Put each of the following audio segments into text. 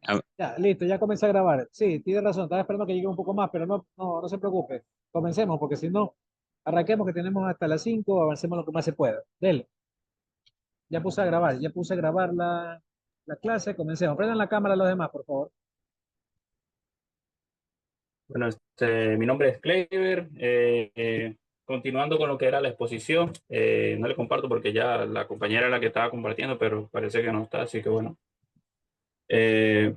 Ah, Ya, listo, ya comencé a grabar. Sí, tiene razón, estaba esperando que llegue un poco más, pero no se preocupe. Comencemos, porque si no, arranquemos que tenemos hasta las 5, avancemos lo que más se pueda. Dele, ya puse a grabar la clase, comencemos. Prendan la cámara los demás, por favor. Bueno, mi nombre es Kleiber. Continuando con lo que era la exposición, no le comparto porque ya la compañera era la que estaba compartiendo, pero parece que no está, así que bueno. Eh,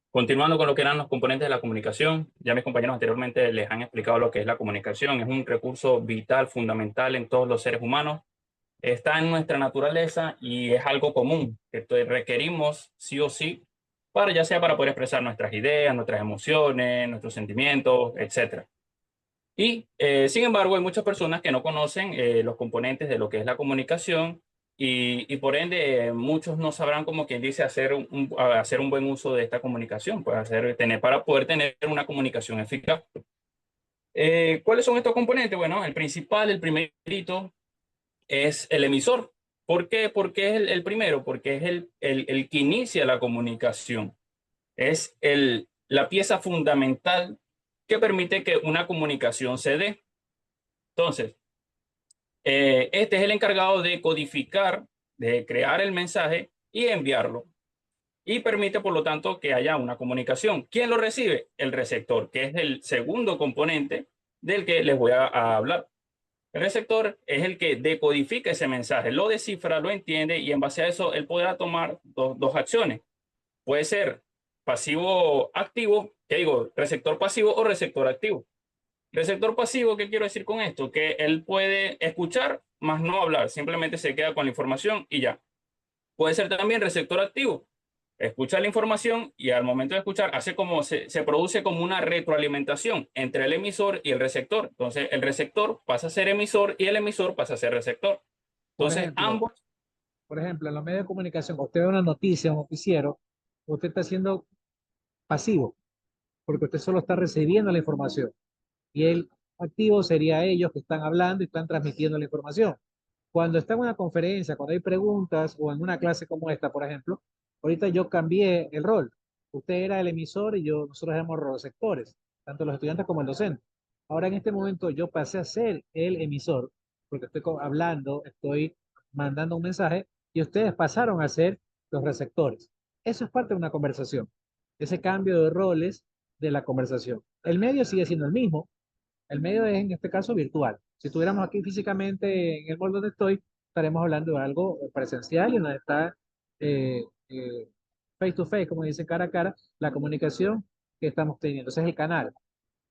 Continuando con lo que eran los componentes de la comunicación, ya mis compañeros anteriormente les han explicado lo que es la comunicación. Es un recurso vital, fundamental en todos los seres humanos. Está en nuestra naturaleza y es algo común que requerimos sí o sí para ya sea para poder expresar nuestras ideas, nuestras emociones, nuestros sentimientos, etcétera. Y sin embargo, hay muchas personas que no conocen los componentes de lo que es la comunicación y por ende muchos no sabrán, como quien dice, hacer un buen uso de esta comunicación, pues para poder tener una comunicación eficaz. ¿Cuáles son estos componentes? Bueno, el principal, el primerito, es el emisor. ¿Por qué? Porque es el primero, porque es el que inicia la comunicación. Es la pieza fundamental que permite que una comunicación se dé. Entonces, este es el encargado de codificar, de crear el mensaje y enviarlo. Y permite, por lo tanto, que haya una comunicación. ¿Quién lo recibe? El receptor, que es el segundo componente del que les voy a hablar. El receptor es el que decodifica ese mensaje, lo descifra, lo entiende y en base a eso él podrá tomar dos acciones. Puede ser pasivo activo, que digo, receptor pasivo o receptor activo. Receptor pasivo, ¿qué quiero decir con esto? Que él puede escuchar, más no hablar, simplemente se queda con la información y ya. Puede ser también receptor activo. Escucha la información y al momento de escuchar se produce como una retroalimentación entre el emisor y el receptor. Entonces el receptor pasa a ser emisor y el emisor pasa a ser receptor. Por Entonces ejemplo, ambos, en los medios de comunicación, usted ve una noticia, un noticiero, usted está siendo pasivo, porque usted solo está recibiendo la información. Y el activo sería ellos que están hablando y están transmitiendo la información. Cuando está en una conferencia, cuando hay preguntas o en una clase como esta, por ejemplo, ahorita yo cambié el rol. Usted era el emisor y nosotros éramos los receptores, tanto los estudiantes como el docente. Ahora en este momento yo pasé a ser el emisor, porque estoy hablando, estoy mandando un mensaje y ustedes pasaron a ser los receptores. Eso es parte de una conversación, ese cambio de roles de la conversación. El medio sigue siendo el mismo, el medio es en este caso virtual. Si estuviéramos aquí físicamente en el molde donde estoy, estaremos hablando de algo presencial y donde está eh, eh, face to face, como dice cara a cara, la comunicación que estamos teniendo. Ese es el canal,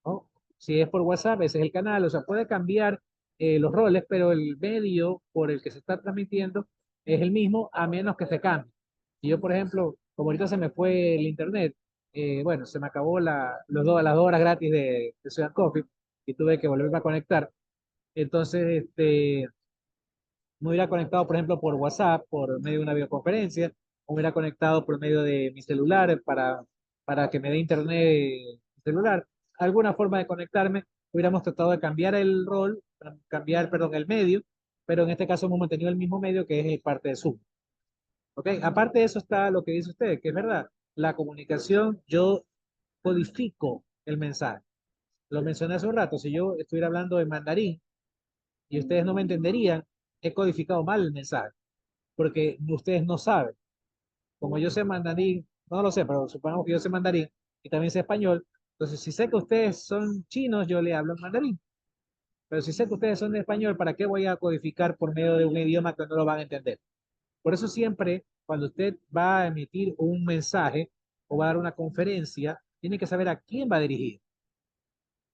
¿no? Si es por WhatsApp, ese es el canal. O sea, puede cambiar los roles, pero el medio por el que se está transmitiendo es el mismo, a menos que se cambie. Si yo, por ejemplo, como ahorita se me fue el internet, bueno, se me acabó las 2 horas gratis de Ciudad Coffee y tuve que volverme a conectar. Entonces, me hubiera conectado, por ejemplo, por WhatsApp, por medio de una videoconferencia, o me hubiera conectado por medio de mi celular para que me dé internet celular. Alguna forma de conectarme, hubiéramos tratado de cambiar el rol, cambiar, perdón, el medio, pero en este caso hemos mantenido el mismo medio que es parte de Zoom. ¿Ok? Aparte de eso está lo que dice usted, que es verdad, la comunicación, yo codifico el mensaje. Lo mencioné hace un rato, si yo estuviera hablando en mandarín y ustedes no me entenderían, he codificado mal el mensaje, porque ustedes no saben. Como yo sé mandarín, no lo sé, pero supongamos que yo sé mandarín y también sé español, entonces si sé que ustedes son chinos, yo le hablo en mandarín. Pero si sé que ustedes son de español, ¿para qué voy a codificar por medio de un idioma que no lo van a entender? Por eso siempre, cuando usted va a emitir un mensaje o va a dar una conferencia, tiene que saber a quién va dirigido.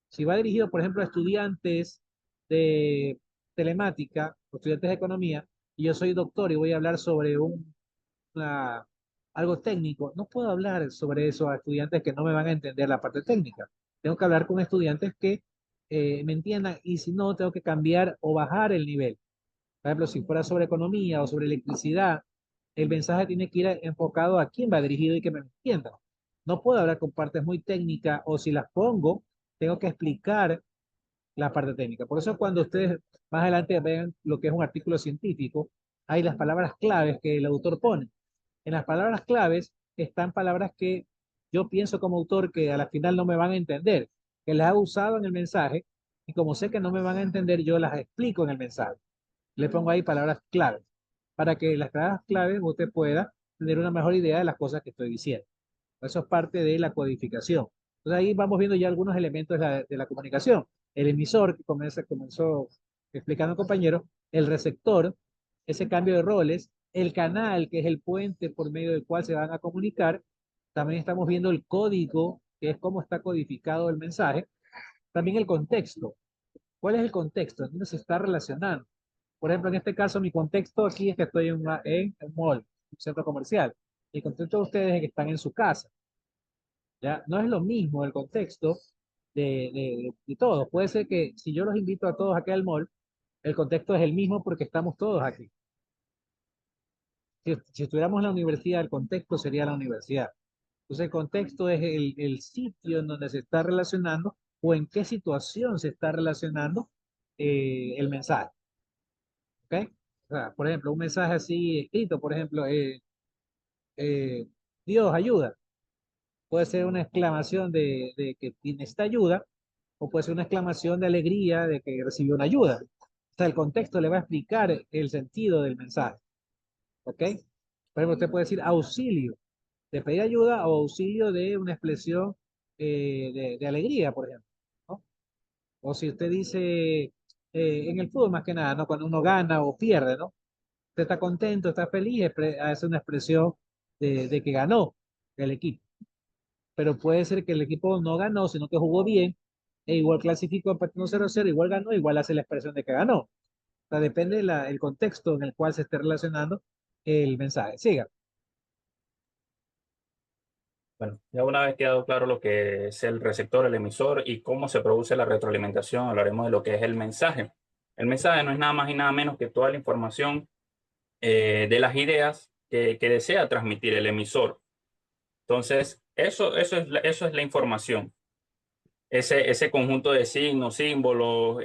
Si va dirigido, por ejemplo, a estudiantes de telemática o estudiantes de economía, y yo soy doctor y voy a hablar sobre una- algo técnico, no puedo hablar sobre eso a estudiantes que no me van a entender la parte técnica. Tengo que hablar con estudiantes que me entiendan y si no, tengo que cambiar o bajar el nivel. Por ejemplo, si fuera sobre economía o sobre electricidad, el mensaje tiene que ir enfocado a quién va dirigido y que me entienda. No puedo hablar con partes muy técnicas o si las pongo, tengo que explicar la parte técnica. Por eso cuando ustedes más adelante vean lo que es un artículo científico, hay las palabras claves que el autor pone. En las palabras claves están palabras que yo pienso como autor que a la final no me van a entender, que las he usado en el mensaje y como sé que no me van a entender, yo las explico en el mensaje. Le pongo ahí palabras claves para que las palabras claves usted pueda tener una mejor idea de las cosas que estoy diciendo. Eso es parte de la codificación. Entonces ahí vamos viendo ya algunos elementos de la comunicación. El emisor, que comenzó explicando el compañero, el receptor, ese cambio de roles, el canal, que es el puente por medio del cual se van a comunicar. También estamos viendo el código, que es cómo está codificado el mensaje. También el contexto. ¿Cuál es el contexto? ¿En dónde se está relacionando? Por ejemplo, en este caso, mi contexto aquí es que estoy en un mall, un centro comercial. El contexto de ustedes es que están en su casa. ¿Ya? No es lo mismo el contexto de todos. Puede ser que si yo los invito a todos aquí al mall, el contexto es el mismo porque estamos todos aquí. Si estuviéramos en la universidad, el contexto sería la universidad. Entonces, el contexto es el sitio en donde se está relacionando o en qué situación se está relacionando el mensaje. ¿Ok? O sea, por ejemplo, un mensaje así escrito, por ejemplo, eh, Dios ayuda. Puede ser una exclamación de que necesita ayuda o puede ser una exclamación de alegría de que recibió una ayuda. O sea, el contexto le va a explicar el sentido del mensaje. ¿Ok? Por ejemplo, usted puede decir auxilio, de pedir ayuda o auxilio de una expresión de alegría, por ejemplo. ¿No? O si usted dice en el fútbol más que nada, ¿no? Cuando uno gana o pierde, ¿no? Usted está contento, está feliz, hace una expresión de que ganó el equipo. Pero puede ser que el equipo no ganó, sino que jugó bien, e igual clasificó empatando 0-0, igual ganó, igual hace la expresión de que ganó. O sea, depende el contexto en el cual se esté relacionando el mensaje. Siga. Bueno, ya una vez quedado claro lo que es el receptor, el emisor y cómo se produce la retroalimentación, hablaremos de lo que es el mensaje. El mensaje no es nada más y nada menos que toda la información de las ideas que desea transmitir el emisor. Entonces, eso es la información. Ese conjunto de signos, símbolos,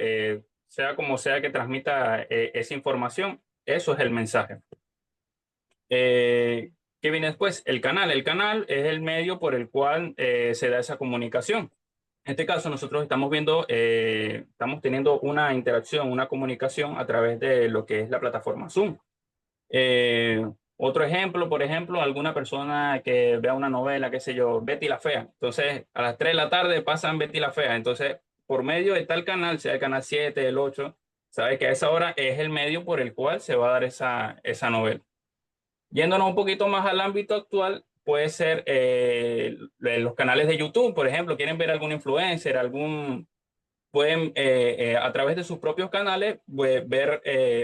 sea como sea que transmita esa información, eso es el mensaje. ¿Qué viene después? El canal. El canal es el medio por el cual se da esa comunicación. En este caso, nosotros estamos viendo, estamos teniendo una interacción, una comunicación a través de lo que es la plataforma Zoom. Eh, Otro ejemplo, por ejemplo, alguna persona que vea una novela, qué sé yo, Betty la Fea. Entonces, a las 3 de la tarde pasan Betty la Fea. Entonces, por medio de tal canal, sea el canal 7, el 8, sabe que a esa hora es el medio por el cual se va a dar esa novela. Yéndonos un poquito más al ámbito actual, puede ser los canales de YouTube, por ejemplo, quieren ver algún influencer, pueden a través de sus propios canales ver,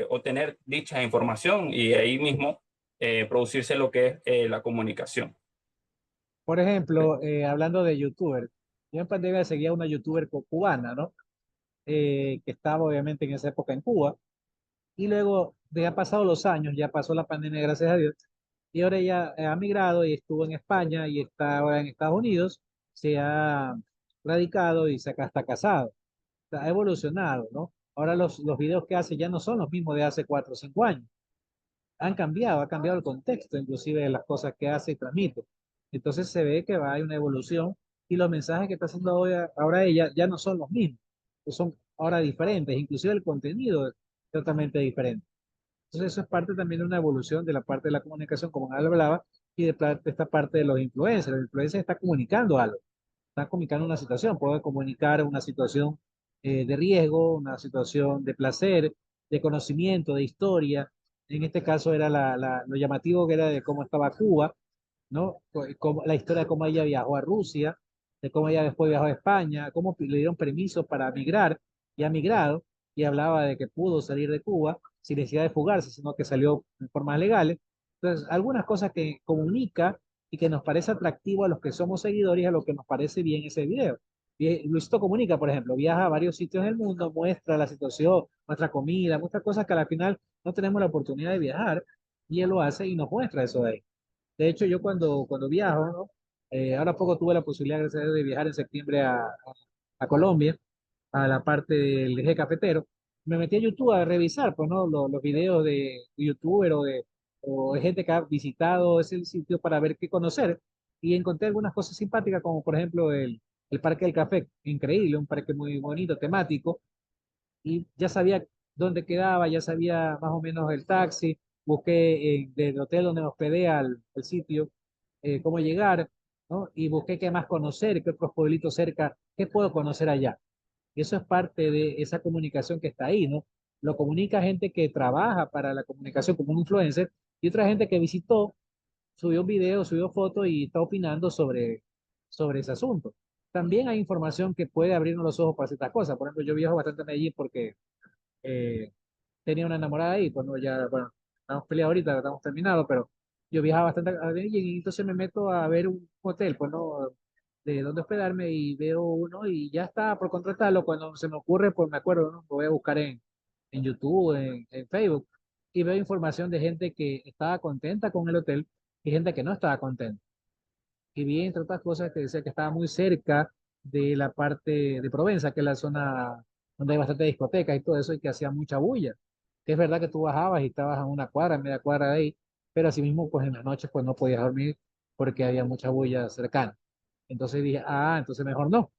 obtener dicha información y ahí mismo producirse lo que es la comunicación. Por ejemplo, hablando de youtuber, yo en pandemia seguía una youtuber cubana, ¿no? Que estaba obviamente en esa época en Cuba. Y luego, ya pasado los años, ya pasó la pandemia, gracias a Dios, y ahora ella ha migrado y estuvo en España y está ahora en Estados Unidos, se ha radicado y se está casado. O sea, ha evolucionado, ¿no? Ahora los videos que hace ya no son los mismos de hace 4 o 5 años. Han cambiado, ha cambiado el contexto, inclusive de las cosas que hace y transmite. Entonces se ve que va, hay una evolución y los mensajes que está haciendo ahora ella ya no son los mismos, son ahora diferentes, inclusive el contenido es totalmente diferente. Entonces eso es parte también de una evolución de la parte de la comunicación, como él hablaba, y de esta parte de los influencers. Los influencers están comunicando algo, están comunicando una situación, pueden comunicar una situación de riesgo, una situación de placer, de conocimiento, de historia. En este caso era lo llamativo que era de cómo estaba Cuba, ¿no? La historia de cómo ella viajó a Rusia, de cómo ella después viajó a España, cómo le dieron permiso para migrar y ha migrado, y hablaba de que pudo salir de Cuba sin necesidad de fugarse, sino que salió en formas legales. Entonces, algunas cosas que comunica y que nos parece atractivo a los que somos seguidores y a lo que nos parece bien ese video. Luisito Comunica, por ejemplo, viaja a varios sitios del mundo, muestra la situación, muestra comida, muestra cosas que al final no tenemos la oportunidad de viajar, y él lo hace y nos muestra eso de ahí. De hecho, yo cuando viajo, ¿no? Ahora poco tuve la posibilidad, gracias a Dios, de viajar en septiembre a Colombia, a la parte del eje cafetero. Me metí a YouTube a revisar, pues, ¿no? Los videos de youtuber o o hay gente que ha visitado ese sitio para ver qué conocer y encontré algunas cosas simpáticas como por ejemplo el Parque del Café, increíble, un parque muy bonito, temático, y ya sabía dónde quedaba, ya sabía más o menos el taxi, busqué del hotel donde me hospedé al sitio, cómo llegar, ¿no? Y busqué qué más conocer, qué otros pueblitos cerca, qué puedo conocer allá. Y eso es parte de esa comunicación que está ahí, ¿no? Lo comunica gente que trabaja para la comunicación como un influencer y otra gente que visitó, subió un video, subió fotos y está opinando sobre ese asunto. También hay información que puede abrirnos los ojos para ciertas cosas. Por ejemplo, yo viajo bastante a Medellín porque eh, tenía una enamorada ahí, pues no, ya, bueno, estamos peleados ahorita, estamos terminados, pero yo viajaba bastante a Medellín y entonces me meto a ver un hotel, pues no, de dónde hospedarme y veo uno y ya está por contratarlo. Cuando se me ocurre, pues me acuerdo, ¿no? Lo voy a buscar en YouTube, en Facebook y veo información de gente que estaba contenta con el hotel y gente que no estaba contenta. Y vi, entre otras cosas, que decía que estaba muy cerca de la parte de Provenza, que es la zona donde hay bastante discotecas y todo eso, y que hacía mucha bulla. Que es verdad que tú bajabas y estabas a una cuadra, media cuadra de ahí, pero asimismo, pues en las noches, pues no podías dormir porque había mucha bulla cercana. Entonces dije, entonces mejor no.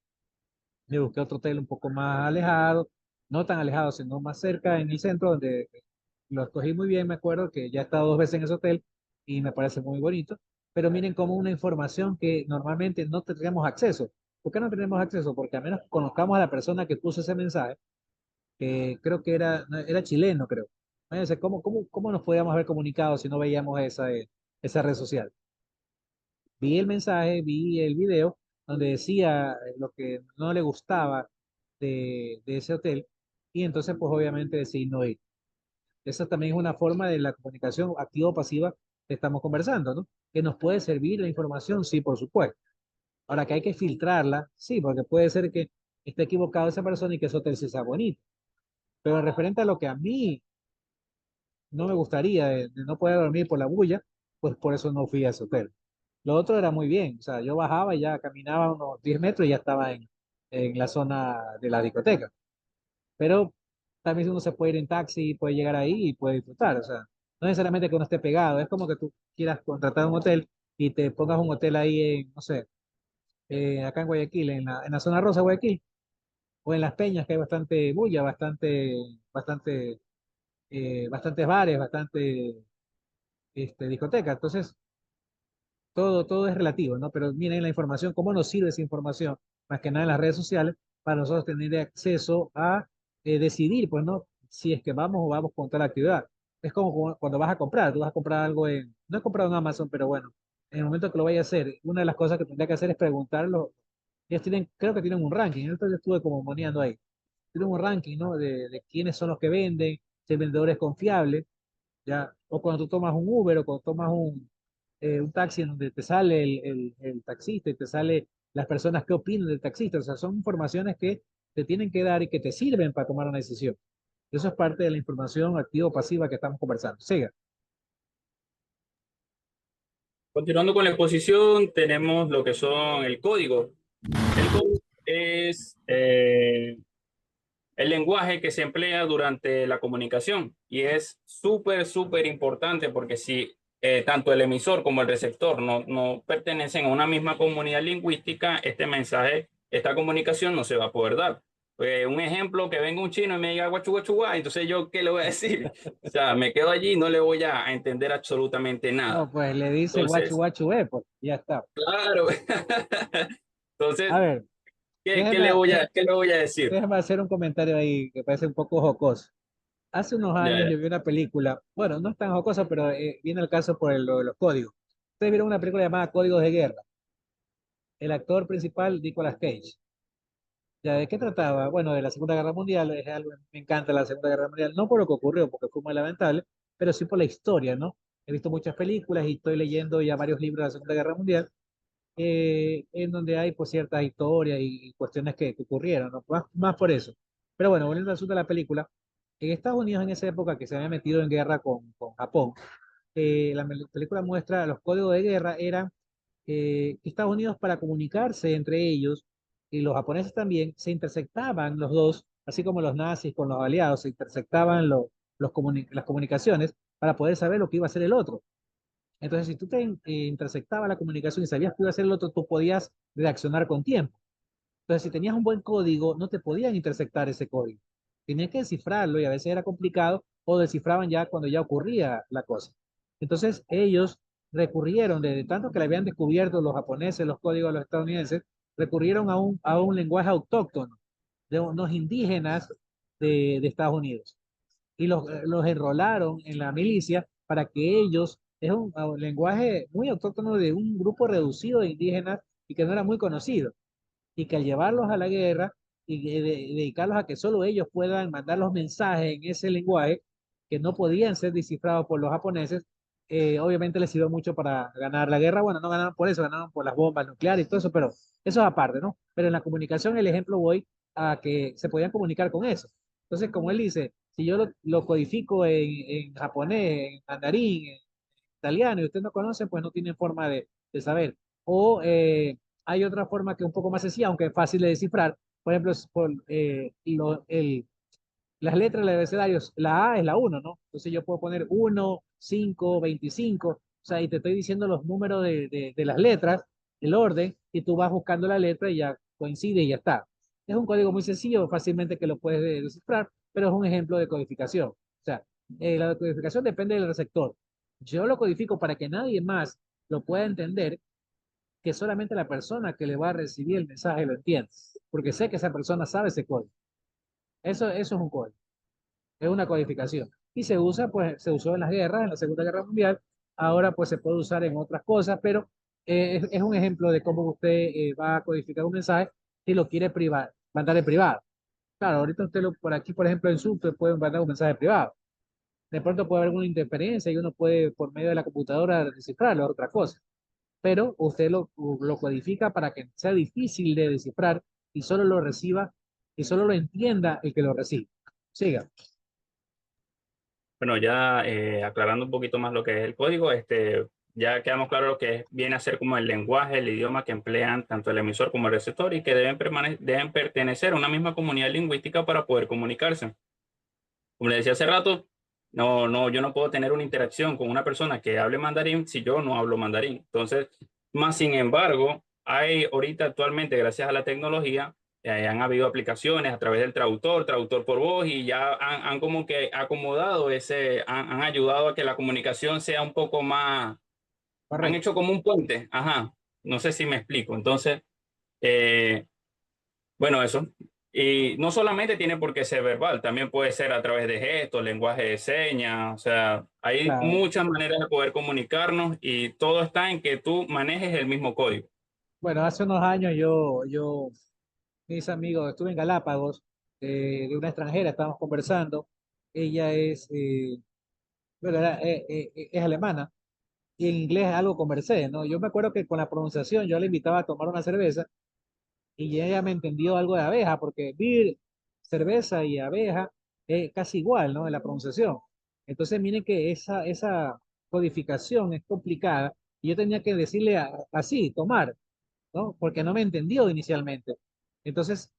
Me busqué otro hotel un poco más alejado, no tan alejado, sino más cerca en el centro, donde lo escogí muy bien. Me acuerdo que ya he estado 2 veces en ese hotel y me parece muy bonito. Pero miren como una información que normalmente no tendríamos acceso. ¿Por qué no tenemos acceso? Porque a menos que conozcamos a la persona que puso ese mensaje, que creo que era chileno, creo. Imagínense, ¿cómo nos podíamos haber comunicado si no veíamos esa red social? Vi el mensaje, vi el video donde decía lo que no le gustaba de ese hotel y entonces pues obviamente decidí no ir. Esa también es una forma de la comunicación activa o pasiva que estamos conversando, ¿no? Que nos puede servir la información, sí, por supuesto. Ahora que hay que filtrarla, sí, porque puede ser que esté equivocado esa persona y que ese hotel sí sea bonito. Pero en referente a lo que a mí no me gustaría de no poder dormir por la bulla, pues por eso no fui a ese hotel. Lo otro era muy bien, o sea, yo bajaba y ya caminaba unos 10 metros y ya estaba en la zona de la discoteca. Pero también uno se puede ir en taxi, puede llegar ahí y puede disfrutar, o sea, no necesariamente que uno esté pegado, es como que tú quieras contratar un hotel y te pongas un hotel ahí en, no sé, acá en Guayaquil, en la zona rosa de Guayaquil, o en Las Peñas, que hay bastante bulla, bastantes bares, bastante discotecas. Entonces, todo es relativo, ¿no? Pero miren la información, cómo nos sirve esa información, más que nada en las redes sociales, para nosotros tener acceso a decidir, pues, ¿no? Si es que vamos o vamos con tal actividad. Es como cuando vas a comprar, tú vas a comprar algo no he comprado en Amazon, pero bueno, en el momento que lo vaya a hacer, una de las cosas que tendría que hacer es preguntarlo. Ellos tienen, creo que tienen un ranking, entonces estuve como moneando ahí. Tienen un ranking, ¿no? De quiénes son los que venden, si el vendedor es confiable, ya, o cuando tú tomas un Uber o cuando tomas un taxi en donde te sale el taxista y te sale las personas que opinan del taxista. O sea, son informaciones que te tienen que dar y que te sirven para tomar una decisión. Eso es parte de la información activa o pasiva que estamos conversando. Siga. Continuando con la exposición, tenemos lo que son el código. El código es el lenguaje que se emplea durante la comunicación y es súper importante porque si tanto el emisor como el receptor no pertenecen a una misma comunidad lingüística, este mensaje, esta comunicación no se va a poder dar. Un ejemplo, que venga un chino y me diga guachu guachu guá, entonces yo, ¿qué le voy a decir? O sea, me quedo allí y no le voy a entender absolutamente No, nada. pues le dice guachu Entonces, guachu, pues ya está. claro. A Entonces, ver, ¿qué le déjeme, voy dé- a, qué le voy a decir? déjeme hacer un comentario ahí que parece un poco jocoso. Hace unos Ya, años ya. yo vi una película, bueno, no es tan jocosa, pero viene el caso por lo de los códigos. Ustedes vieron una película llamada Códigos de Guerra. El actor principal, Nicolas Cage. ¿Ya de qué trataba? Bueno, de la Segunda Guerra Mundial, es algo, me encanta la Segunda Guerra Mundial, no por lo que ocurrió, porque fue muy lamentable, pero sí por la historia, ¿no? He visto muchas películas y estoy leyendo ya varios libros de la Segunda Guerra Mundial, en donde hay pues ciertas historias y cuestiones que ocurrieron, ¿no? Más por eso. Pero bueno, volviendo al asunto de la película, en Estados Unidos en esa época que se había metido en guerra con Japón, la película muestra los códigos de guerra eran que Estados Unidos para comunicarse entre ellos y los japoneses también se intersectaban los dos, así como los nazis con los aliados, se intersectaban las comunicaciones para poder saber lo que iba a hacer el otro. Entonces, si tú te intersectaba la comunicación y sabías que iba a hacer el otro, tú podías reaccionar con tiempo. Entonces, si tenías un buen código, no te podían intersectar ese código. Tenías que descifrarlo y a veces era complicado o descifraban ya cuando ya ocurría la cosa. Entonces, ellos recurrieron, desde tanto que le habían descubierto los japoneses, los códigos de los estadounidenses, recurrieron a un lenguaje autóctono de unos indígenas de Estados Unidos y los enrolaron en la milicia para que ellos, es un lenguaje muy autóctono de un grupo reducido de indígenas y que no era muy conocido y que al llevarlos a la guerra y dedicarlos a que solo ellos puedan mandar los mensajes en ese lenguaje que no podían ser descifrados por los japoneses, obviamente les sirvió mucho para ganar la guerra. Bueno, no ganaron por eso, ganaron por las bombas nucleares y todo eso, pero eso es aparte, ¿no? Pero en la comunicación, el ejemplo voy a que se podían comunicar con eso. Entonces, como él dice, si yo lo codifico en japonés, en mandarín, en italiano y usted no conoce, pues no tiene forma de saber. O hay otra forma que es un poco más sencilla, aunque es fácil de descifrar. Por ejemplo, las letras del abecedario, la A es la uno, ¿no? Entonces yo puedo poner 1, 5, 25, o sea, y te estoy diciendo los números de las letras, el orden, y tú vas buscando la letra y ya coincide y ya está. Es un código muy sencillo, fácilmente que lo puedes descifrar, pero es un ejemplo de codificación. O sea, la codificación depende del receptor. Yo lo codifico para que nadie más lo pueda entender, que solamente la persona que le va a recibir el mensaje lo entienda, porque sé que esa persona sabe ese código. Eso es un código, es una codificación. Y se usa, pues, se usó en las guerras, en la Segunda Guerra Mundial, ahora pues se puede usar en otras cosas, pero es un ejemplo de cómo usted va a codificar un mensaje si lo quiere privar, mandar en privado. Claro, ahorita usted por aquí, por ejemplo, en Zoom, usted puede mandar un mensaje privado. De pronto puede haber alguna interferencia y uno puede, por medio de la computadora, descifrarlo, es otra cosa. Pero usted lo codifica para que sea difícil de descifrar y solo lo reciba y solo lo entienda el que lo recibe. Siga. Bueno, ya aclarando un poquito más lo que es el código, ya quedamos claro lo que viene a ser como el lenguaje, el idioma que emplean tanto el emisor como el receptor y que deben pertenecer a una misma comunidad lingüística para poder comunicarse. Como le decía hace rato, yo no puedo tener una interacción con una persona que hable mandarín si yo no hablo mandarín. Entonces, más sin embargo, hay ahorita actualmente, gracias a la tecnología, han habido aplicaciones a través del traductor, traductor por voz, y ya han como que acomodado han ayudado a que la comunicación sea un poco más, han Correcto. hecho como un puente, ajá, no sé si me explico. Entonces, eh, bueno, eso. Y no solamente tiene por qué ser verbal, también puede ser a través de gestos, lenguaje de señas, o sea, hay Claro. muchas maneras de poder comunicarnos y todo está en que tú manejes el mismo código. Bueno, hace unos años mis amigos, estuve en Galápagos, de una extranjera, estábamos conversando. Ella bueno, es alemana y en inglés algo conversé, ¿no? Yo me acuerdo que con la pronunciación yo le invitaba a tomar una cerveza y ella me entendió algo de abeja, porque beer, cerveza y abeja es casi igual, ¿no? En la pronunciación. Entonces, miren que esa codificación es complicada y yo tenía que decirle así, tomar, ¿no? Porque no me entendió inicialmente. Entonces,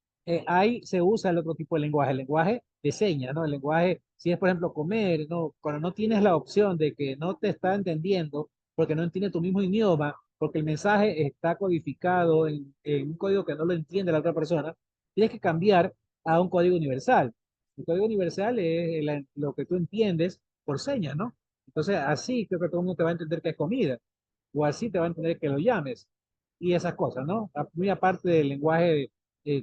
ahí se usa el otro tipo de lenguaje, el lenguaje de señas, ¿no? El lenguaje, si es por ejemplo comer, ¿no? Cuando no tienes la opción de que no te está entendiendo porque no entiende tu mismo idioma, porque el mensaje está codificado en un código que no lo entiende la otra persona, tienes que cambiar a un código universal. El código universal es lo que tú entiendes por señas, ¿no? Entonces, así creo que todo el mundo te va a entender que es comida, o así te va a entender que lo llames y esas cosas, ¿no? Muy aparte del lenguaje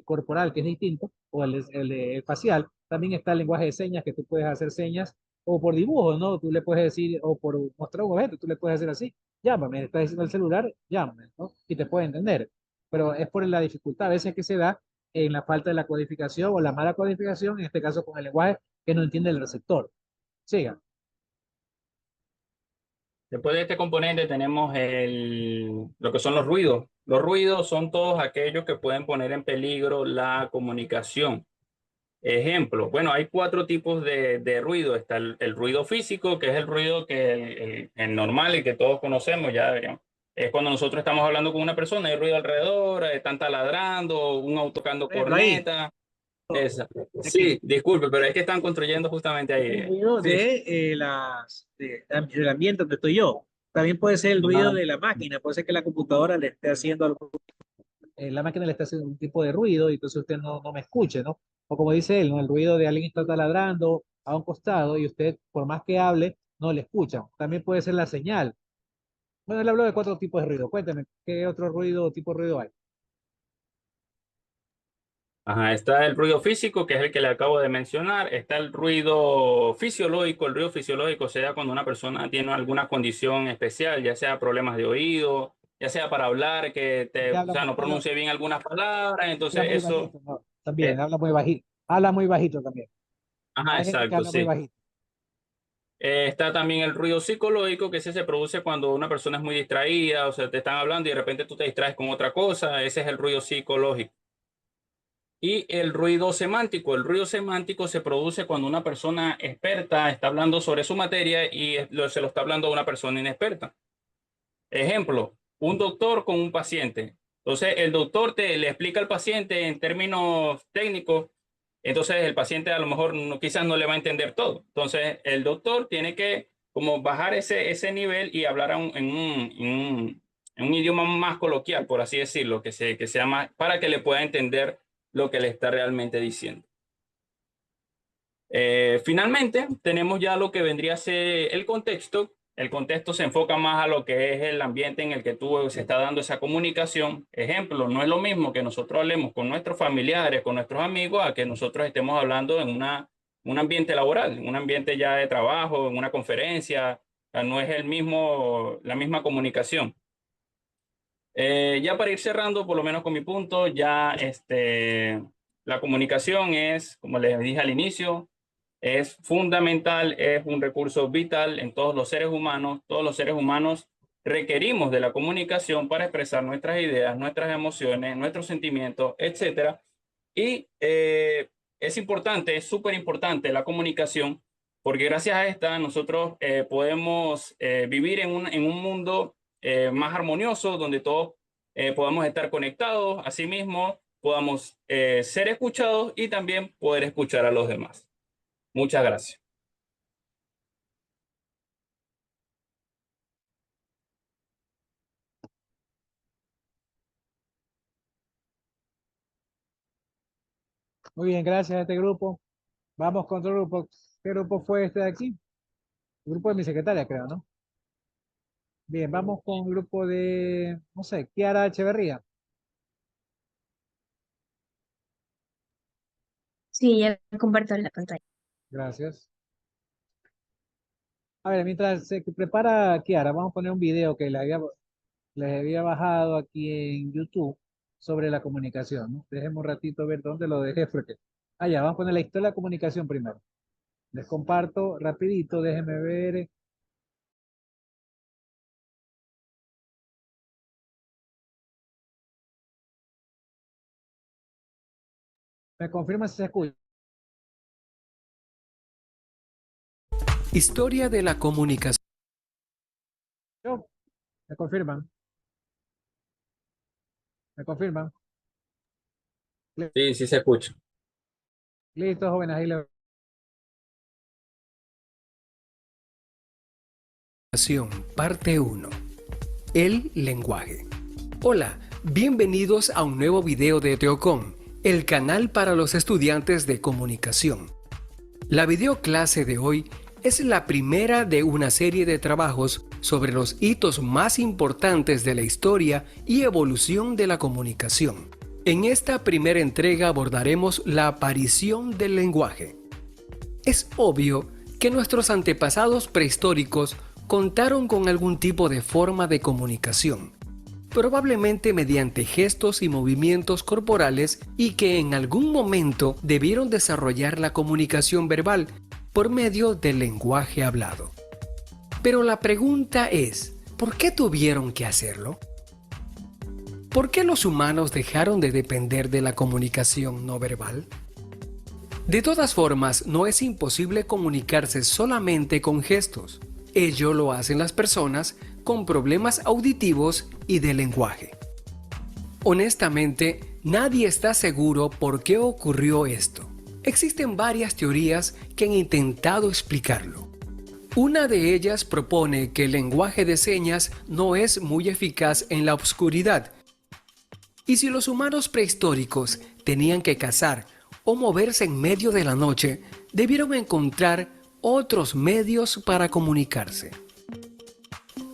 corporal, que es distinto, o el facial, también está el lenguaje de señas, que tú puedes hacer señas, o por dibujo, ¿no? Tú le puedes decir, o por mostrar un objeto, tú le puedes decir así, llámame, está diciendo el celular, llámame, ¿no? Y te puede entender. Pero es por la dificultad a veces que se da en la falta de la codificación o la mala codificación, en este caso con el lenguaje que no entiende el receptor. Siga. Después de este componente tenemos lo que son los ruidos. Los ruidos son todos aquellos que pueden poner en peligro la comunicación. Ejemplo, bueno, hay cuatro tipos de ruido. Está el ruido físico, que es el ruido que el normal y que todos conocemos, ya deberíamos. Es cuando nosotros estamos hablando con una persona, hay ruido alrededor, están taladrando, un auto tocando Por ejemplo, ahí, corneta. Esa. aquí. Sí, disculpe, pero es que están construyendo justamente ahí. El ruido Sí. del ambiente donde estoy yo. También puede ser el ruido Ah, de la máquina, puede ser que la computadora le esté haciendo algo, la máquina le está haciendo un tipo de ruido y entonces usted no me escuche, ¿no? O como dice él, ¿no? El ruido de alguien que está taladrando a un costado y usted, por más que hable, no le escucha. También puede ser la señal. Bueno, él habló de 4 tipos de ruido. Cuéntame, ¿qué otro ruido, tipo de ruido hay? ajá, está el ruido físico, que es el que le acabo de mencionar. Está el ruido fisiológico. El ruido fisiológico se da cuando una persona tiene alguna condición especial, ya sea problemas de oído, ya sea para hablar, Que o sea, no pronuncie bien algunas palabras. habla Entonces, muy eso, bajito, ¿no? También, eh, habla muy bajito. Habla muy bajito también. ajá, Hay gente que exacto, habla muy sí. bajito. Está también el ruido psicológico, que ese se produce cuando una persona es muy distraída, o sea, te están hablando y de repente tú te distraes con otra cosa. Ese es el ruido psicológico. Y el ruido semántico se produce cuando una persona experta está hablando sobre su materia y se lo está hablando a una persona inexperta. Ejemplo, un doctor con un paciente. Entonces, el doctor le explica al paciente en términos técnicos, entonces el paciente a lo mejor quizás no le va a entender todo. Entonces, el doctor tiene que como bajar ese nivel y hablar en un idioma más coloquial, por así decirlo, que sea más, para que le pueda entender lo que le está realmente diciendo. Finalmente, tenemos ya lo que vendría a ser el contexto. El contexto se enfoca más a lo que es el ambiente en el que se está dando esa comunicación. Ejemplo, no es lo mismo que nosotros hablemos con nuestros familiares, con nuestros amigos, a que nosotros estemos hablando en un ambiente laboral, un ambiente ya de trabajo, en una conferencia. O sea, no es la misma comunicación. Ya para ir cerrando, por lo menos con mi punto, la comunicación es, como les dije al inicio, es fundamental, es un recurso vital en todos los seres humanos. Todos los seres humanos requerimos de la comunicación para expresar nuestras ideas, nuestras emociones, nuestros sentimientos, etcétera. Y es importante, es súper importante la comunicación, porque gracias a esta nosotros podemos vivir en un mundo más armonioso, donde todos podamos estar conectados, asimismo podamos ser escuchados y también poder escuchar a los demás. Muchas gracias. Muy bien, gracias a este grupo. Vamos con otro grupo. ¿Qué grupo fue este de aquí? El grupo de mi secretaria, creo, ¿no? Bien, vamos con el grupo de, no sé, Kiara Echeverría. Sí, ya comparto la pantalla. Gracias. A ver, mientras se prepara Kiara, vamos a poner un video que les había bajado aquí en YouTube sobre la comunicación, ¿no? Déjenme un ratito ver dónde lo dejé, porque... Ah, ya, vamos a poner la historia de la comunicación primero. Les comparto rapidito, déjenme ver. Me confirma si se escucha. Historia de la comunicación. Me confirman, me confirman. Sí, sí se escucha. Listo, jóvenes, ahí le... Parte 1. El lenguaje. Hola, bienvenidos a un nuevo video de Teocom, el canal para los estudiantes de comunicación. La videoclase de hoy es la primera de una serie de trabajos sobre los hitos más importantes de la historia y evolución de la comunicación. En esta primera entrega abordaremos la aparición del lenguaje. Es obvio que nuestros antepasados prehistóricos contaron con algún tipo de forma de comunicación, probablemente mediante gestos y movimientos corporales, y que en algún momento debieron desarrollar la comunicación verbal por medio del lenguaje hablado. Pero la pregunta es, ¿por qué tuvieron que hacerlo? ¿Por qué los humanos dejaron de depender de la comunicación no verbal? De todas formas, no es imposible comunicarse solamente con gestos. Ello lo hacen las personas con problemas auditivos y de lenguaje. Honestamente, Nadie está seguro por qué ocurrió esto. Existen varias teorías que han intentado explicarlo. Una de ellas propone que el lenguaje de señas no es muy eficaz en la oscuridad. Y si los humanos prehistóricos tenían que cazar o moverse en medio de la noche, debieron encontrar otros medios para comunicarse.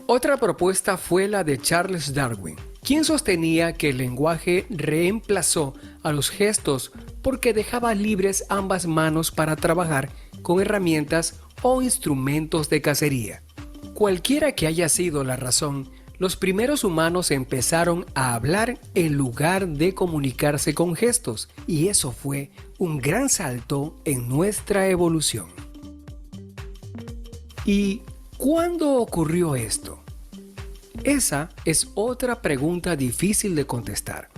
Otra propuesta fue la de Charles Darwin, quien sostenía que el lenguaje reemplazó a los gestos porque dejaba libres ambas manos para trabajar con herramientas o instrumentos de cacería. Cualquiera que haya sido la razón, los primeros humanos empezaron a hablar en lugar de comunicarse con gestos, y eso fue un gran salto en nuestra evolución. ¿Y cuándo ocurrió esto? Esa es otra pregunta difícil de contestar.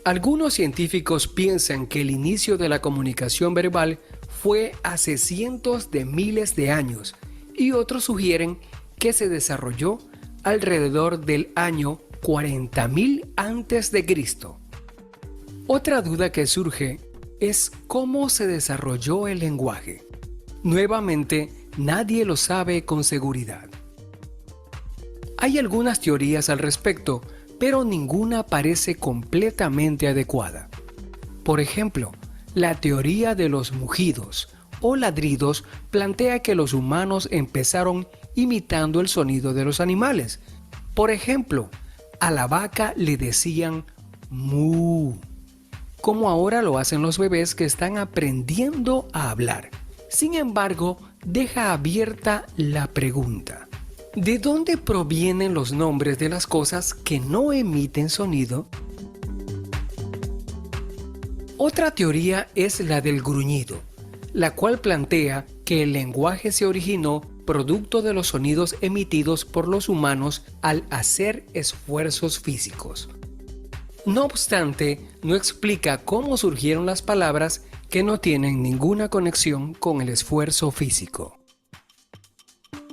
Algunos científicos piensan que el inicio de la comunicación verbal fue hace cientos de miles de años, y otros sugieren que se desarrolló alrededor del año 40.000 a.C. Otra duda que surge es cómo se desarrolló el lenguaje. Nuevamente, nadie lo sabe con seguridad. Hay algunas teorías al respecto, pero ninguna parece completamente adecuada. Por ejemplo, la teoría de los mugidos o ladridos plantea que los humanos empezaron imitando el sonido de los animales. Por ejemplo, a la vaca le decían mu, como ahora lo hacen los bebés que están aprendiendo a hablar. Sin embargo, deja abierta la pregunta: ¿de dónde provienen los nombres de las cosas que no emiten sonido? Otra teoría es la del gruñido, la cual plantea que el lenguaje se originó producto de los sonidos emitidos por los humanos al hacer esfuerzos físicos. No obstante, no explica cómo surgieron las palabras que no tienen ninguna conexión con el esfuerzo físico.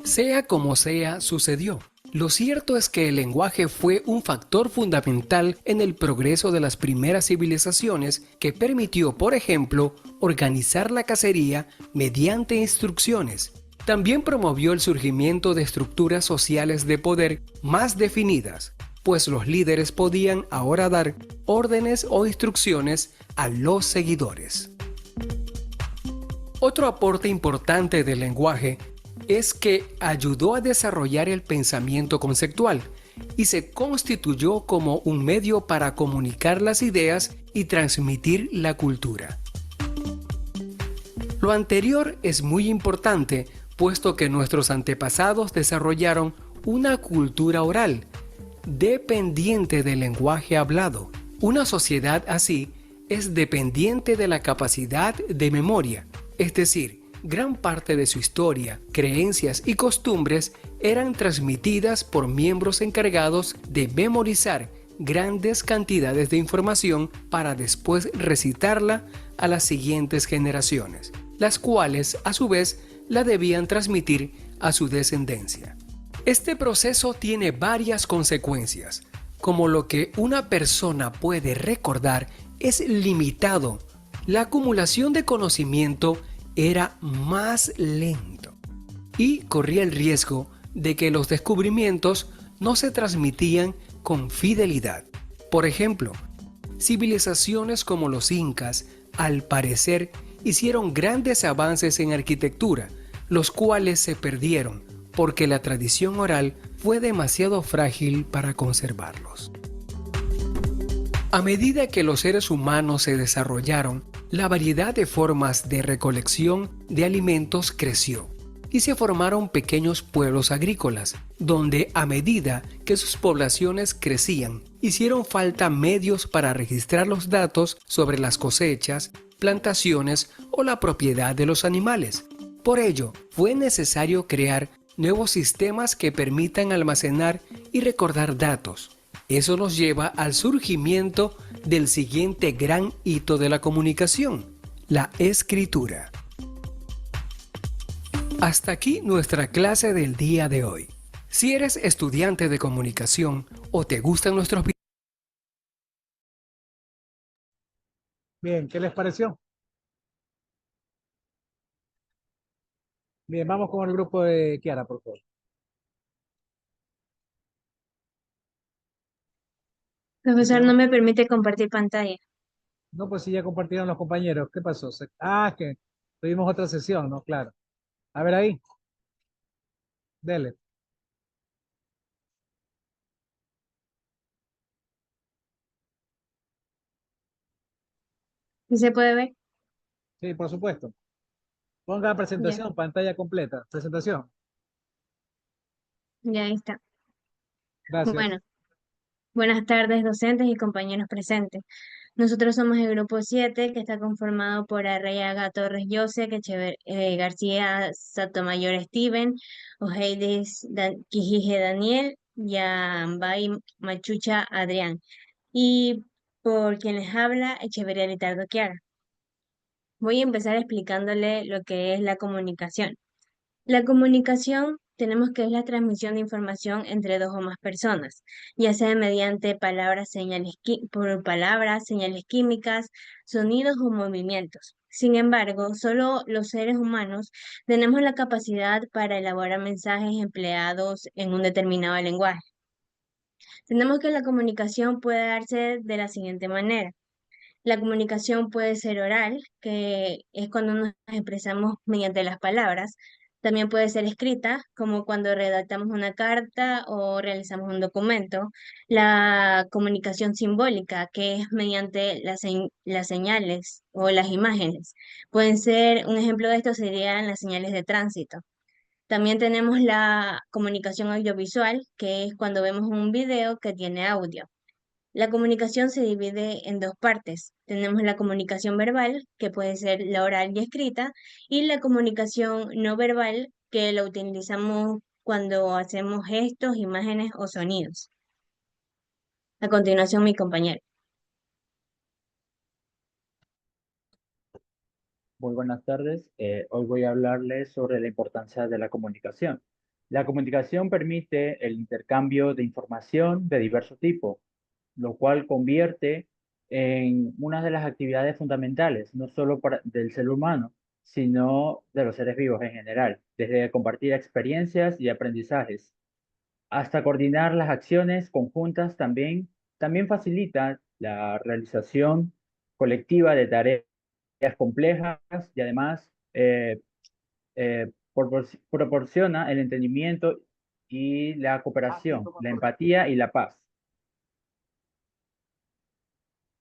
Sea como sea, sucedió. Lo cierto es que el lenguaje fue un factor fundamental en el progreso de las primeras civilizaciones que permitió, por ejemplo, organizar la cacería mediante instrucciones. También promovió el surgimiento de estructuras sociales de poder más definidas, pues los líderes podían ahora dar órdenes o instrucciones a los seguidores. Otro aporte importante del lenguaje es que ayudó a desarrollar el pensamiento conceptual y se constituyó como un medio para comunicar las ideas y transmitir la cultura. Lo anterior es muy importante, puesto que nuestros antepasados desarrollaron una cultura oral, dependiente del lenguaje hablado. Una sociedad así es dependiente de la capacidad de memoria, es decir, gran parte de su historia, creencias y costumbres eran transmitidas por miembros encargados de memorizar grandes cantidades de información para después recitarla a las siguientes generaciones, las cuales a su vez la debían transmitir a su descendencia. Este proceso tiene varias consecuencias, como lo que una persona puede recordar es limitado. La acumulación de conocimiento era más lento y corría el riesgo de que los descubrimientos no se transmitían con fidelidad. Por ejemplo, civilizaciones como los incas, al parecer, hicieron grandes avances en arquitectura, los cuales se perdieron porque la tradición oral fue demasiado frágil para conservarlos. A medida que los seres humanos se desarrollaron, la variedad de formas de recolección de alimentos creció y se formaron pequeños pueblos agrícolas, donde a medida que sus poblaciones crecían, hicieron falta medios para registrar los datos sobre las cosechas, plantaciones o la propiedad de los animales. Por ello, fue necesario crear nuevos sistemas que permitan almacenar y recordar datos. Eso nos lleva al surgimiento del siguiente gran hito de la comunicación, la escritura. Hasta aquí nuestra clase del día de hoy. Si eres estudiante de comunicación o te gustan nuestros videos, Bien, ¿qué les pareció? Bien, vamos con el grupo de Kiara, por favor. Profesor, no Tenemos- me permite compartir pantalla. No, pues sí, ya compartieron los compañeros. ¿Qué pasó? Ah, es que tuvimos otra sesión, ¿no? Claro. A ver ahí, dele. ¿Sí se puede ver? Sí, por supuesto. Ponga Ya, presentación, pantalla completa. Presentación. ya ahí está. Gracias. Bueno, buenas tardes, docentes y compañeros presentes. Nosotros somos el grupo 7 que está conformado por Arreaga Torres José, García Sotomayor Steven, Ojeides Quijije Daniel, Yambay Machucha Adrián. Y por quien les habla, Echeverría Litardo Kiara. Voy a empezar explicándole lo que es la comunicación. La comunicación tenemos que es la transmisión de información entre dos o más personas, ya sea mediante por palabras, señales químicas, sonidos o movimientos. Sin embargo, solo los seres humanos tenemos la capacidad para elaborar mensajes empleados en un determinado lenguaje. Tenemos que la comunicación puede darse de la siguiente manera. La comunicación puede ser oral, que es cuando nos expresamos mediante las palabras. También puede ser escrita, como cuando redactamos una carta o realizamos un documento. La comunicación simbólica, que es mediante las señales o las imágenes. Pueden ser, un ejemplo de esto serían las señales de tránsito. También tenemos la comunicación audiovisual, que es cuando vemos un video que tiene audio. La comunicación se divide en dos partes. Tenemos la comunicación verbal, que puede ser la oral y escrita, y la comunicación no verbal, que la utilizamos cuando hacemos gestos, imágenes o sonidos. A continuación, mi compañero. Muy buenas tardes. Hoy voy a hablarles sobre la importancia de la comunicación. La comunicación permite el intercambio de información de diverso tipo, lo cual convierte en una de las actividades fundamentales, no solo del ser humano, sino de los seres vivos en general, desde compartir experiencias y aprendizajes hasta coordinar las acciones conjuntas también facilita la realización colectiva de tareas complejas y además proporciona el entendimiento y la cooperación, la empatía y la paz.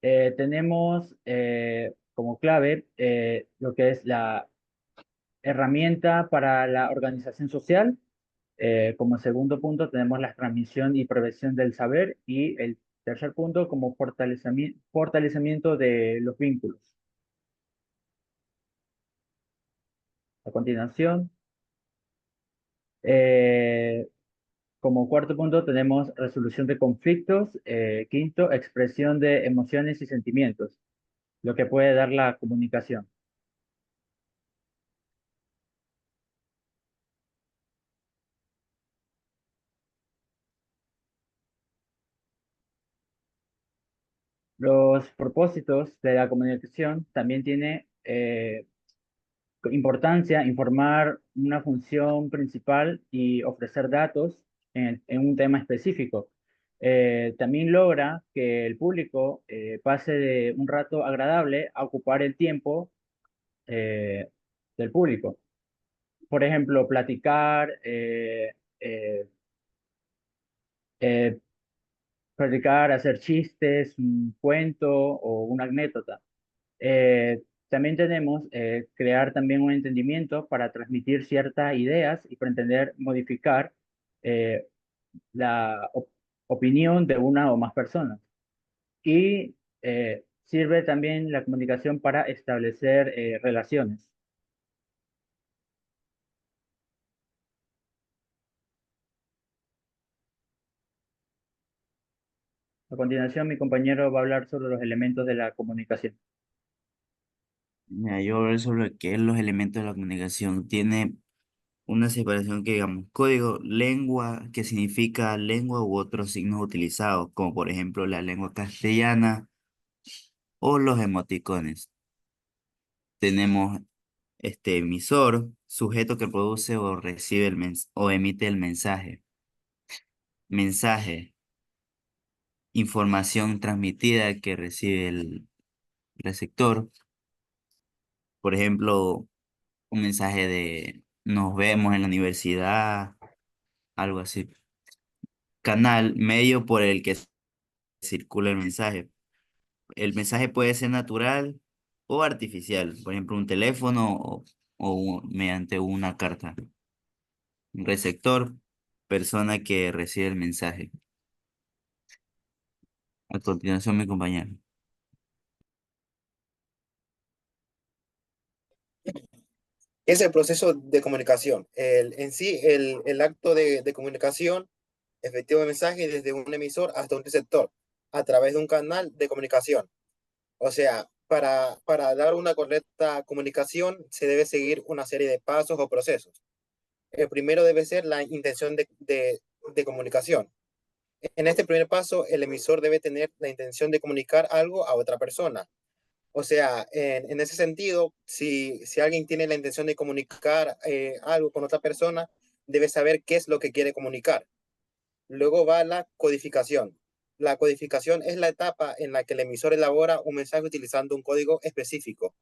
Tenemos como clave lo que es la herramienta para la organización social. Como segundo punto tenemos la transmisión y prevención del saber y el tercer punto como fortalecimiento de los vínculos. A continuación, eh, como cuarto punto tenemos resolución de conflictos. Quinto, expresión de emociones y sentimientos, lo que puede dar la comunicación. Los propósitos de la comunicación también tiene importancia informar una función principal y ofrecer datos en un tema específico. También logra que el público pase de un rato agradable a ocupar el tiempo eh, del público. Por ejemplo, eh, eh, platicar, hacer chistes, un cuento o una anécdota. También tenemos crear también un entendimiento para transmitir ciertas ideas y pretender modificar eh, la opinión de una o más personas. Y sirve también la comunicación para establecer relaciones. A continuación, mi compañero va a hablar sobre los elementos de la comunicación. Mira, yo voy a hablar sobre qué es los elementos de la comunicación. Tiene una separación que digamos, código, lengua, que significa lengua u otros signos utilizados, como por ejemplo la lengua castellana, o los emoticones. Tenemos este emisor, sujeto que produce o recibe o emite el mensaje. Mensaje, información transmitida que recibe el receptor. Por ejemplo, un mensaje de nos vemos en la universidad, algo así. Canal, medio por el que circula el mensaje. El mensaje puede ser natural o artificial, por ejemplo, un teléfono o mediante una carta. Un receptor, persona que recibe el mensaje. A continuación, mi compañero. Es el proceso de comunicación. En sí, el acto de comunicación efectivo de mensaje desde un emisor hasta un receptor a través de un canal de comunicación. O sea, para dar una correcta comunicación se debe seguir una serie de pasos o procesos. El primero debe ser la intención de comunicación. En este primer paso, el emisor debe tener la intención de comunicar algo a otra persona. O sea, en ese sentido, si alguien tiene la intención de comunicar algo con otra persona, debe saber qué es lo que quiere comunicar. Luego va la codificación. La codificación es la etapa en la que el emisor elabora un mensaje utilizando un código específico.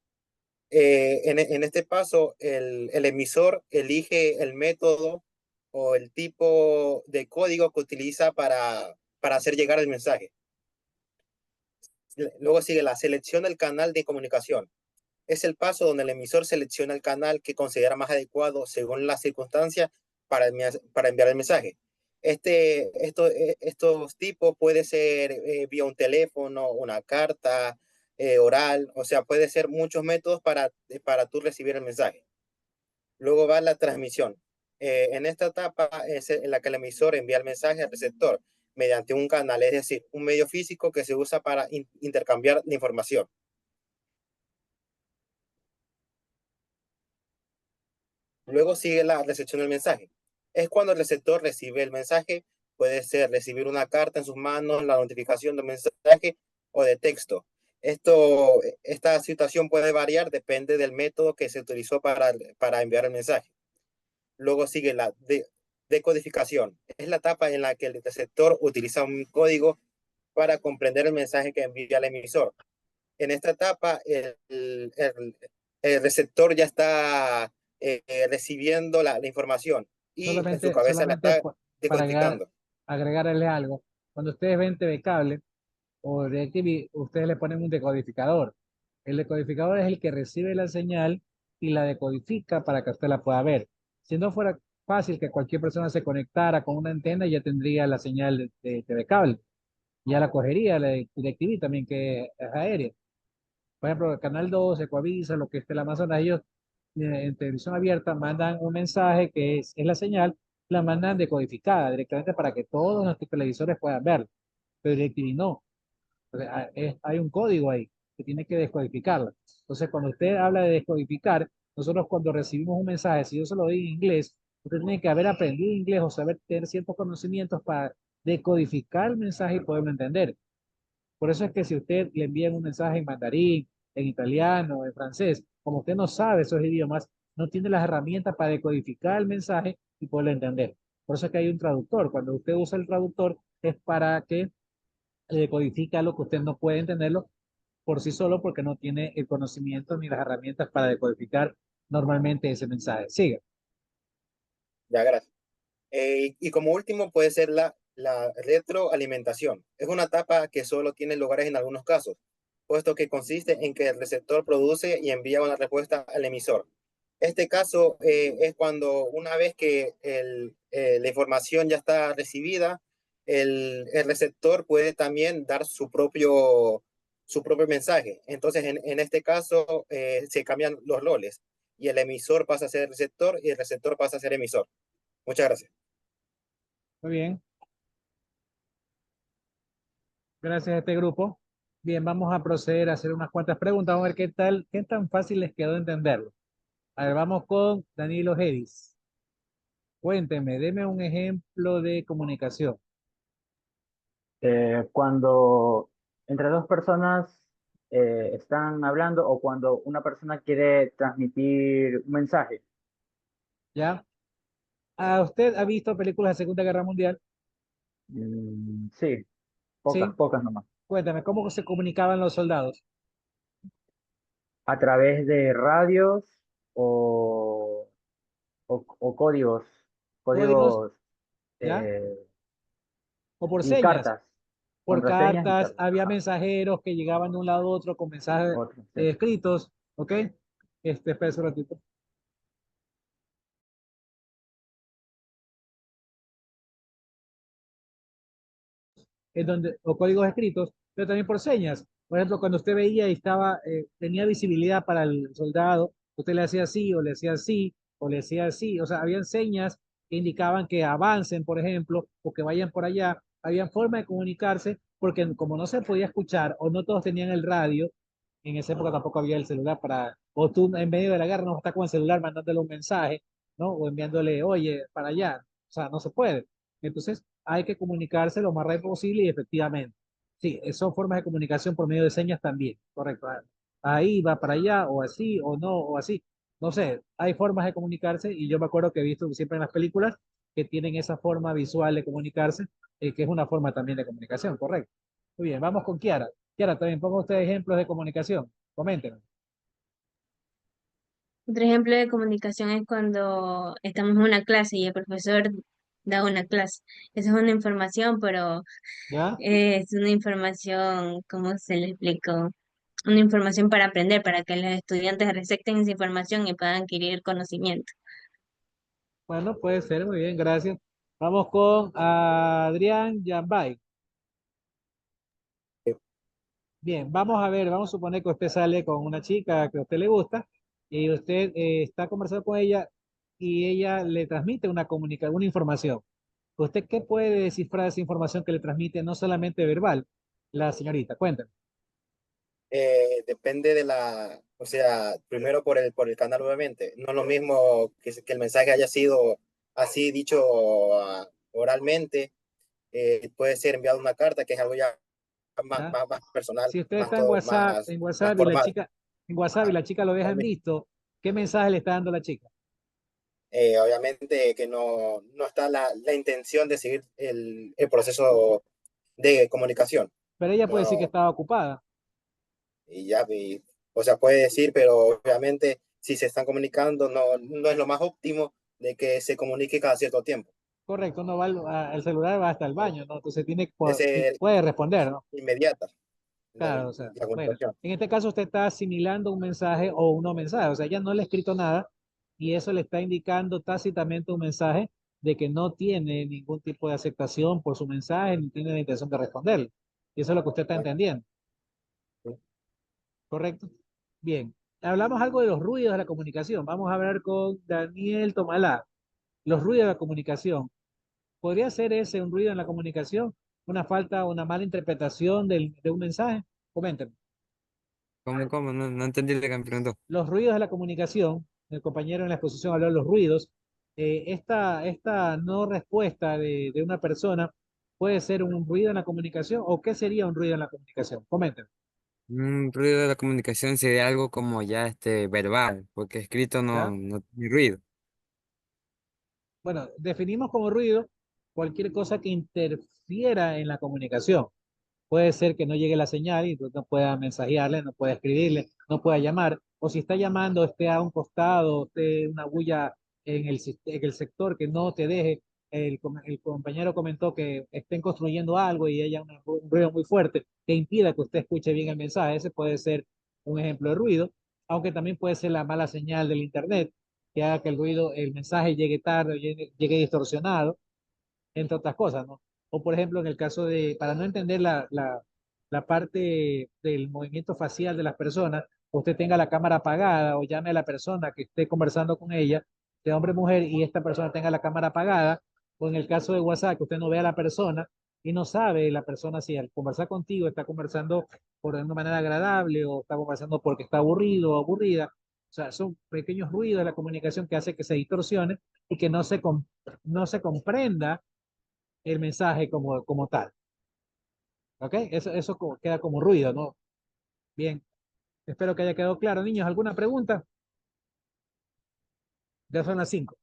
En este paso, el emisor elige el método o el tipo de código que utiliza para hacer llegar el mensaje. Luego sigue la selección del canal de comunicación. Es el paso donde el emisor selecciona el canal que considera más adecuado según la circunstancia para enviar el mensaje. Estos tipos puede ser vía un teléfono, una carta, oral, o sea, puede ser muchos métodos para tú recibir el mensaje. Luego va la transmisión. En esta etapa es en la que el emisor envía el mensaje al receptor mediante un canal, es decir, un medio físico que se usa para intercambiar la información. Luego sigue la recepción del mensaje. Es cuando el receptor recibe el mensaje, puede ser recibir una carta en sus manos, la notificación de mensaje o de texto. Esta situación puede variar, depende del método que se utilizó para enviar el mensaje. Luego sigue la decodificación. Es la etapa en la que el receptor utiliza un código para comprender el mensaje que envía el emisor. En esta etapa, el receptor ya está recibiendo la información y en su cabeza la Solamente está para decodificando. agregarle algo. Cuando ustedes ven TV Cable o DirecTV, ustedes le ponen un decodificador. El decodificador es el que recibe la señal y la decodifica para que usted la pueda ver. Si no fuera fácil que cualquier persona se conectara con una antena, ya tendría la señal de TV Cable. Ya la cogería la de DirecTV también, que es aérea. Por ejemplo, el Canal 2, Ecuavisa, lo que es el Amazonas, ellos en televisión abierta mandan un mensaje que es la señal, la mandan decodificada directamente para que todos nuestros televisores puedan verlo. Pero DirecTV no. Entonces, hay un código ahí que tiene que descodificarlo. Entonces, cuando usted habla de descodificar, nosotros cuando recibimos un mensaje, si yo se lo doy en inglés, usted tiene que haber aprendido inglés o saber tener ciertos conocimientos para decodificar el mensaje y poderlo entender. Por eso es que si usted le envían un mensaje en mandarín, en italiano, en francés, como usted no sabe esos idiomas, no tiene las herramientas para decodificar el mensaje y poderlo entender. Por eso es que hay un traductor. Cuando usted usa el traductor es para que le decodifique lo que usted no puede entenderlo por sí solo porque no tiene el conocimiento ni las herramientas para decodificar normalmente ese mensaje. Siga. Ya, gracias. Y como último puede ser la retroalimentación. Es una etapa que solo tiene lugares en algunos casos, puesto que consiste en que el receptor produce y envía una respuesta al emisor. Este caso es cuando una vez que la información ya está recibida, el receptor puede también dar su propio mensaje. Entonces, en este caso, se cambian los roles y el emisor pasa a ser receptor y el receptor pasa a ser emisor. Muchas gracias. Muy bien. Gracias a este grupo. Bien, vamos a proceder a hacer unas cuantas preguntas. Vamos a ver qué tan fácil les quedó entenderlo. A ver, vamos con Danilo Gedis. Cuénteme, deme un ejemplo de comunicación. Cuando entre dos personas están hablando o cuando una persona quiere transmitir un mensaje. ¿Ya? ¿Usted ha visto películas de Segunda Guerra Mundial? Sí, Sí. pocas nomás. Cuéntame, ¿cómo se comunicaban los soldados? A través de radios o, o códigos, ¿Códigos? códigos ¿Ya? eh, ¿O por y señas? cartas, Por contraseñas y cartas, cartas. había Ajá, mensajeros que llegaban de un lado a otro con mensajes otro, sí. escritos, ¿ok? Espera un ratito. O códigos escritos, pero también por señas. Por ejemplo, cuando usted veía y tenía visibilidad para el soldado, usted le hacía así, o le hacía así, o le hacía así. O sea, habían señas que indicaban que avancen, por ejemplo, o que vayan por allá. Había forma de comunicarse, porque como no se podía escuchar, o no todos tenían el radio, en esa época tampoco había el celular o tú en medio de la guerra no estás con el celular mandándole un mensaje, ¿no? O enviándole, oye, para allá. O sea, no se puede. Entonces, hay que comunicarse lo más rápido posible y efectivamente. Sí, son formas de comunicación por medio de señas también, correcto. Ahí va para allá, o así, o no, o así. No sé, hay formas de comunicarse y yo me acuerdo que he visto siempre en las películas que tienen esa forma visual de comunicarse, que es una forma también de comunicación, correcto. Muy bien, vamos con Kiara. Kiara, también ponga usted ejemplos de comunicación. Coméntenos. Otro ejemplo de comunicación es cuando estamos en una clase y el profesor da una clase. Esa es una información, pero ¿Ya? es una información, ¿cómo se le explicó? Una información para aprender, para que los estudiantes recepten esa información y puedan adquirir el conocimiento. Bueno, puede ser, muy bien, gracias. Vamos con Adrián Yambay. Bien, vamos a ver, vamos a suponer que usted sale con una chica que a usted le gusta y usted está conversando con ella y ella le transmite una información. ¿Usted qué puede descifrar de esa información que le transmite, no solamente verbal, la señorita? Cuéntame. Depende de o sea, primero por el canal, obviamente. No es lo mismo que el mensaje haya sido así dicho oralmente. Puede ser enviado una carta, que es algo ya ¿Ya? más personal, Si usted más está todo, En más WhatsApp formal. en WhatsApp y la chica lo deja en Obviamente, visto, ¿qué mensaje le está dando la chica? obviamente que no está la intención de seguir el proceso de comunicación. Pero ella puede decir que No, estaba ocupada. y ya, o sea, puede decir, pero obviamente si se están comunicando, no es lo más óptimo de que se comunique cada cierto tiempo. Correcto, no va el celular va hasta el baño, ¿no? Entonces De ser puede responder, ¿no? inmediata Claro, o sea, la bueno, comunicación. en este caso usted está asimilando un mensaje o unos mensajes, o sea, ella no le ha escrito nada y eso le está indicando tácitamente un mensaje de que no tiene ningún tipo de aceptación por su mensaje ni tiene la intención de responderle. Y eso es lo que usted está Exacto, entendiendo, sí. ¿correcto? Bien, hablamos algo de los ruidos de la comunicación. Vamos a hablar con Daniel Tomalá. Los ruidos de la comunicación. ¿Podría ser ese un ruido en la comunicación? ¿Una falta, una mala interpretación de un mensaje? Coméntenme. ¿Cómo? No, no entendí lo que me preguntó. Los ruidos de la comunicación, el compañero en la exposición habló de los ruidos, esta no respuesta de una persona puede ser un ruido en la comunicación o qué sería un ruido en la comunicación. Comenten. Un ruido de la comunicación sería algo como ya verbal, porque escrito ¿Ya? no tiene ruido. Bueno, definimos como ruido cualquier cosa que interfiera en la comunicación. Puede ser que no llegue la señal y tú no pueda mensajearle, no pueda escribirle, no pueda llamar, o si está llamando, esté a un costado, esté una bulla en el sector que no te deje. El compañero comentó que estén construyendo algo y haya un ruido muy fuerte que impida que usted escuche bien el mensaje. Ese puede ser un ejemplo de ruido, aunque también puede ser la mala señal del internet que haga que el mensaje llegue tarde o llegue distorsionado entre otras cosas, ¿no? O por ejemplo, en el caso para no entender la parte del movimiento facial de las personas, usted tenga la cámara apagada o llame a la persona que esté conversando con ella, de hombre o mujer, y esta persona tenga la cámara apagada, o en el caso de WhatsApp, que usted no ve a la persona y no sabe la persona si al conversar contigo está conversando por una manera agradable o está conversando porque está aburrido o aburrida. O sea, son pequeños ruidos de la comunicación que hace que se distorsione y que no se comprenda el mensaje como tal. ¿Ok? Queda como ruido, ¿no? Bien, espero que haya quedado claro. Niños, ¿alguna pregunta? Ya son las 5.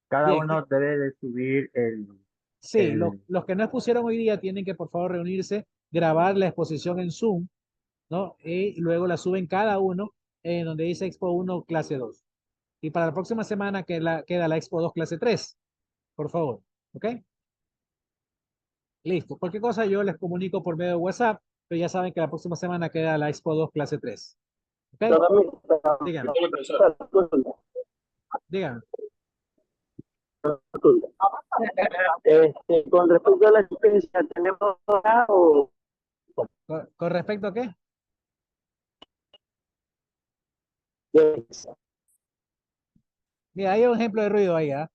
Cada Bien, uno debe de subir sí, el, los que no expusieron hoy día tienen que por favor reunirse, grabar la exposición en Zoom, ¿no? Y luego la suben cada uno en donde dice Expo 1, clase 2. Y para la próxima semana queda la Expo 2, clase 3, por favor. ¿Ok? Listo. Cualquier cosa yo les comunico por medio de WhatsApp, pero ya saben que la próxima semana queda la Expo 2, clase 3. ¿Ok? Díganme, Disculpe, profesor. díganme. Con respecto a la asistencia, ¿tenemos acá o ¿Con respecto a qué? Mira, hay un ejemplo de ruido ahí, ¿ah?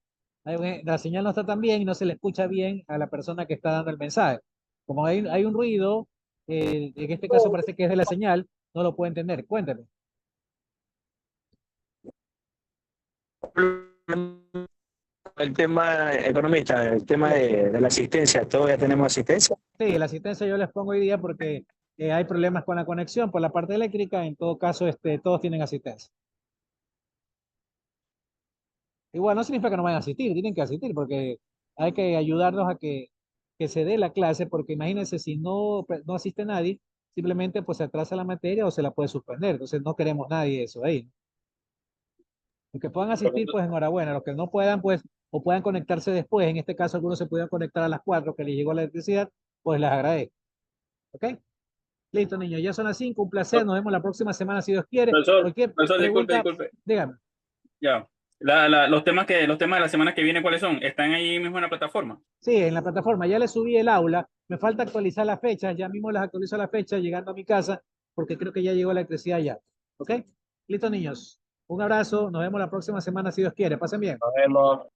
La señal no está tan bien y no se le escucha bien a la persona que está dando el mensaje. Como hay un ruido, en este caso parece que es de la señal, no lo puede entender. Cuéntame. el tema economista, el tema de la asistencia? ¿Todavía tenemos asistencia? Sí, la asistencia yo les pongo hoy día porque hay problemas con la conexión por la parte eléctrica. En todo caso, todos tienen asistencia. Igual no significa que no vayan a asistir, tienen que asistir porque hay que ayudarlos a que se dé la clase, porque imagínense si no asiste nadie, simplemente pues se atrasa la materia o se la puede suspender. Entonces no queremos nadie eso ahí. Los que puedan asistir, pues enhorabuena. Los que no puedan, pues, o puedan conectarse después. En este caso, algunos se pudieron conectar a las 4 que les llegó la electricidad, pues les agradezco. ¿Ok? Listo, niños. Ya son las 5. Un placer. Nos vemos la próxima semana, si Dios quiere. Profesor, Cualquier profesor, disculpe, pregunta, disculpe. dígame. Ya. Los temas de la semana que viene, ¿cuáles son? ¿Están ahí mismo en la plataforma? Sí, en la plataforma. Ya le subí el aula. Me falta actualizar las fechas. Ya mismo las actualizo las fechas llegando a mi casa, porque creo que ya llegó la electricidad ya. ¿Ok? Listo, niños. Un abrazo. Nos vemos la próxima semana, si Dios quiere. Pasen bien. Nos vemos.